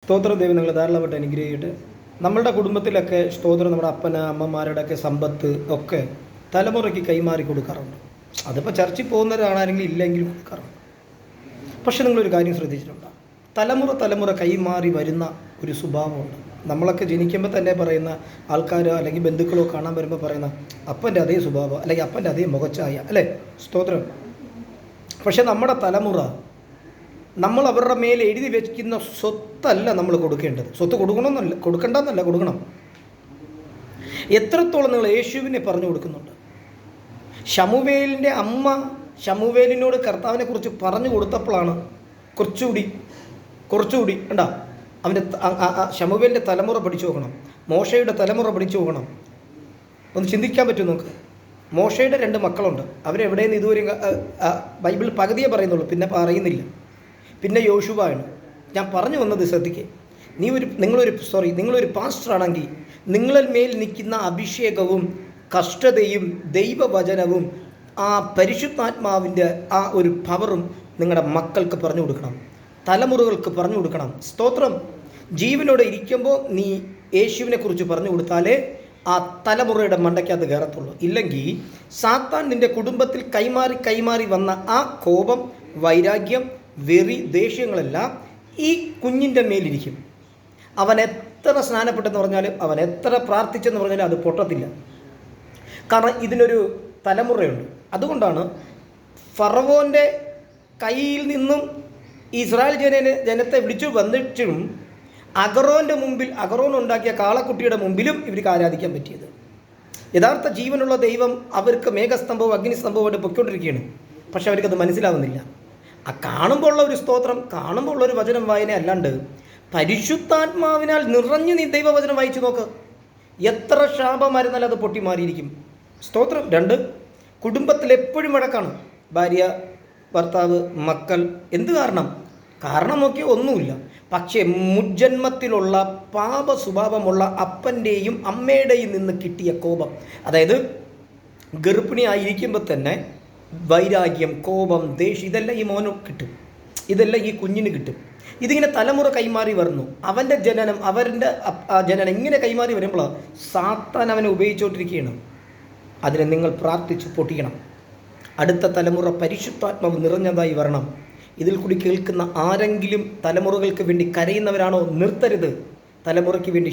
സ്തോത്രം. ദൈവം നിങ്ങൾ ധാരാളമായിട്ട് അനുഗ്രഹിക്കട്ടെ. നമ്മളുടെ കുടുംബത്തിലൊക്കെ സ്തോത്രം നമ്മുടെ അമ്മമാരുടെയൊക്കെ സമ്പത്ത് ഒക്കെ തലമുറയ്ക്ക് കൈമാറി കൊടുക്കാറുണ്ട്. അതിപ്പോൾ ചർച്ചിൽ പോകുന്നവരാണെങ്കിൽ ഇല്ലെങ്കിലും കൊടുക്കാറുണ്ട്. പക്ഷെ നിങ്ങളൊരു കാര്യം ശ്രദ്ധിച്ചിട്ടുണ്ടോ? തലമുറ കൈമാറി വരുന്ന ഒരു സ്വഭാവമുണ്ട്. നമ്മളൊക്കെ ജനിക്കുമ്പോൾ തന്നെ പറയുന്ന ആൾക്കാരോ അല്ലെങ്കിൽ ബന്ധുക്കളോ കാണാൻ വരുമ്പോൾ പറയുന്ന അപ്പൻ്റെ അതേ സ്വഭാവം അല്ലെങ്കിൽ അപ്പൻ്റെ അതേ മുഖച്ചായ, അല്ലേ? സ്തോത്രം. പക്ഷെ നമ്മുടെ തലമുറ നമ്മൾ അവരുടെ മേൽ എഴുതി വയ്ക്കുന്ന സ്വത്തല്ല നമ്മൾ കൊടുക്കേണ്ടത്. സ്വത്ത് കൊടുക്കണ്ടെന്നല്ല, കൊടുക്കണം. എത്രത്തോളം നിങ്ങൾ യേശുവിനെ പറഞ്ഞു കൊടുക്കുന്നുണ്ട്? ശമൂവേലിൻ്റെ അമ്മ ശമൂവേലിനോട് കർത്താവിനെ കുറിച്ച് പറഞ്ഞു കൊടുത്തപ്പോഴാണ് കുറച്ചുകൂടി ഉണ്ടാ അവൻ്റെ ശമൂവേലിൻ്റെ തലമുറ പഠിച്ചു നോക്കണം, മോശയുടെ തലമുറ പഠിച്ചു നോക്കണം. ഒന്ന് ചിന്തിക്കാൻ പറ്റും നമുക്ക്. മോശയുടെ 2 മക്കളുണ്ട്. അവരെവിടെയെന്ന് ഇതുവരെ ബൈബിൾ പകുതിയെ പറയുന്നുള്ളൂ, പിന്നെ പറയുന്നില്ല. പിന്നെ യോശുവയാണ്. ഞാൻ പറഞ്ഞു വന്നത് ശ്രദ്ധിക്കുക. നിങ്ങളൊരു പാസ്റ്ററാണെങ്കിൽ നിങ്ങളിൽ മേൽ നിൽക്കുന്ന അഭിഷേകവും കഷ്ടതയും ദൈവവചനവും ആ പരിശുദ്ധാത്മാവിൻ്റെ ആ ഒരു പവറും നിങ്ങളുടെ മക്കൾക്ക് പറഞ്ഞു കൊടുക്കണം, തലമുറകൾക്ക് പറഞ്ഞു കൊടുക്കണം. സ്തോത്രം. ജീവനോടെ ഇരിക്കുമ്പോൾ നീ യേശുവിനെ കുറിച്ച് പറഞ്ഞു കൊടുത്താലേ ആ തലമുറയുടെ മണ്ടയ്ക്കകത്ത് കയറത്തുള്ളൂ. ഇല്ലെങ്കിൽ സാത്താൻ നിൻ്റെ കുടുംബത്തിൽ കൈമാറി വന്ന ആ കോപം, വൈരാഗ്യം, വെറി, ദേഷ്യങ്ങളെല്ലാം ഈ കുഞ്ഞിൻ്റെ മേലിരിക്കും. അവൻ എത്ര സ്നാനപ്പെട്ടെന്ന് പറഞ്ഞാലും അവൻ എത്ര പ്രാർത്ഥിച്ചെന്ന് പറഞ്ഞാലും അത് പൊട്ടത്തില്ല. കാരണം ഇതിനൊരു തലമുറയുണ്ട്. അതുകൊണ്ടാണ് ഫറവോൻ്റെ കയ്യിൽ നിന്നും ഇസ്രായേൽ ജനത്തെ വിളിച്ചു വന്നിട്ടും അഗറോൻ ഉണ്ടാക്കിയ കാളക്കുട്ടിയുടെ മുമ്പിലും ഇവർക്ക് ആരാധിക്കാൻ പറ്റിയത്. യഥാർത്ഥ ജീവനുള്ള ദൈവം അവർക്ക് മേഘസ്തംഭവും അഗ്നിസ്തംഭവുമായിട്ട് പൊയ്ക്കൊണ്ടിരിക്കുകയാണ്. പക്ഷെ അവർക്കത് മനസ്സിലാവുന്നില്ല. ആ കാണുമ്പോൾ ഉള്ള ഒരു സ്തോത്രം, കാണുമ്പോൾ ഉള്ളൊരു വചനം വായന അല്ലാണ്ട് പരിശുദ്ധാത്മാവിനാൽ നിറഞ്ഞു നീ ദൈവവചനം വായിച്ചു നോക്ക്. എത്ര ശാപമായിരുന്നാലും അത് പൊട്ടി മാറിയിരിക്കും. സ്തോത്രം. 2, കുടുംബത്തിൽ എപ്പോഴും വഴക്കാണ്. ഭാര്യ, ഭർത്താവ്, മക്കൾ. എന്ത് കാരണം നോക്കിയാൽ ഒന്നുമില്ല. പക്ഷേ മുജ്ജന്മത്തിലുള്ള പാപ സ്വഭാവമുള്ള അപ്പൻ്റെയും അമ്മയുടെയും നിന്ന് കിട്ടിയ കോപം, അതായത് ഗർഭിണിയായിരിക്കുമ്പോൾ തന്നെ വൈരാഗ്യം, കോപം, ദേഷ്യം, ഇതെല്ലാം ഈ മോന് കിട്ടും, ഇതെല്ലാം ഈ കുഞ്ഞിന് കിട്ടും. ഇതിങ്ങനെ തലമുറ കൈമാറി വരുന്നു. അവൻ്റെ ജനനം ഇങ്ങനെ കൈമാറി വരുമ്പോൾ സാത്താൻ അവനെ ഉപയോഗിച്ചുകൊണ്ടിരിക്കുകയാണ്. അതിനെ നിങ്ങൾ പ്രാർത്ഥിച്ച് പൊട്ടിക്കണം. അടുത്ത തലമുറ പരിശുദ്ധാത്മാവ് നിറഞ്ഞതായി വരണം. ഇതിൽ കൂടി കേൾക്കുന്ന ആരെങ്കിലും തലമുറകൾക്ക് വേണ്ടി കരയുന്നവരാണോ? നിർത്തരുത്. തലമുറയ്ക്ക് വേണ്ടി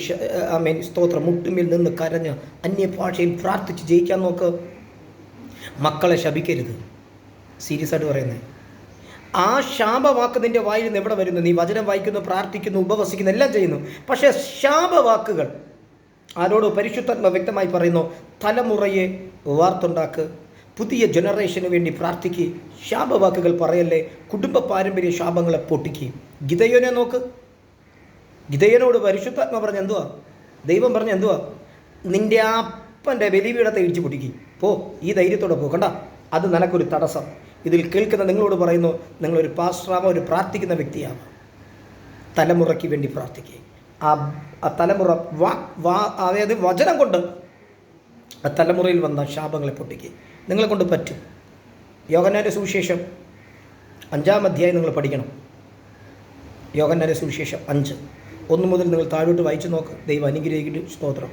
സ്തോത്രം മുട്ടുമേൽ നിന്ന് കരഞ്ഞ് അന്യഭാഷയിൽ പ്രാർത്ഥിച്ച് ജയിക്കാൻ നോക്ക്. മക്കളെ ശപിക്കരുത്. സീരിയസ് ആയിട്ട് പറയുന്നത്. ആ ശാപവാക്ക് നിൻ്റെ വായിൽ നിന്ന് എവിടെ വരുന്നു? നീ വചനം വായിക്കുന്നു, പ്രാർത്ഥിക്കുന്നു, ഉപവസിക്കുന്നു, എല്ലാം ചെയ്യുന്നു. പക്ഷേ ശാപവാക്കുകൾ ആരോട്? പരിശുദ്ധാത്മ വ്യക്തമായി പറയുന്നു, തലമുറയെ വാർത്തുണ്ടാക്ക്, പുതിയ ജനറേഷന് വേണ്ടി പ്രാർത്ഥിക്കുക. ശാപവാക്കുകൾ പറയല്ലേ. കുടുംബ പാരമ്പര്യ ശാപങ്ങളെ പൊട്ടിക്കുക. ഗിദെയോനെ നോക്ക്. ഗിദെയോനോട് പരിശുദ്ധാത്മ പറഞ്ഞ എന്തുവാ? ദൈവം പറഞ്ഞ എന്തുവാ? നിൻ്റെ അപ്പൻ്റെ ബലിപീഠത്തെ ഇടിച്ചു പൊട്ടിക്കുക. പോ, ഈ ധൈര്യത്തോടെ പോ. കണ്ട, അത് നിനക്കൊരു തടസ്സം. ഇതിൽ കേൾക്കുന്ന നിങ്ങളോട് പറയുന്നു, നിങ്ങളൊരു പാസ്റ്ററാവാൻ, ഒരു പ്രാർത്ഥിക്കുന്ന വ്യക്തിയാവാം. തലമുറയ്ക്ക് വേണ്ടി പ്രാർത്ഥിക്കുക. ആ തലമുറ അതായത് വചനം കൊണ്ട് ആ തലമുറയിൽ വന്ന ശാപങ്ങളെ പൊട്ടിക്കുക. നിങ്ങളെ കൊണ്ട് പറ്റും. യോഹന്നാന്റെ സുവിശേഷം 5-ാം അധ്യായം നിങ്ങൾ പഠിക്കണം. യോഹന്നാന്റെ സുവിശേഷം 5:1 മുതൽ നിങ്ങൾ താഴോട്ട് വായിച്ചു നോക്ക്. ദൈവം അനുഗ്രഹിക്കട്ടെ. സ്തോത്രം.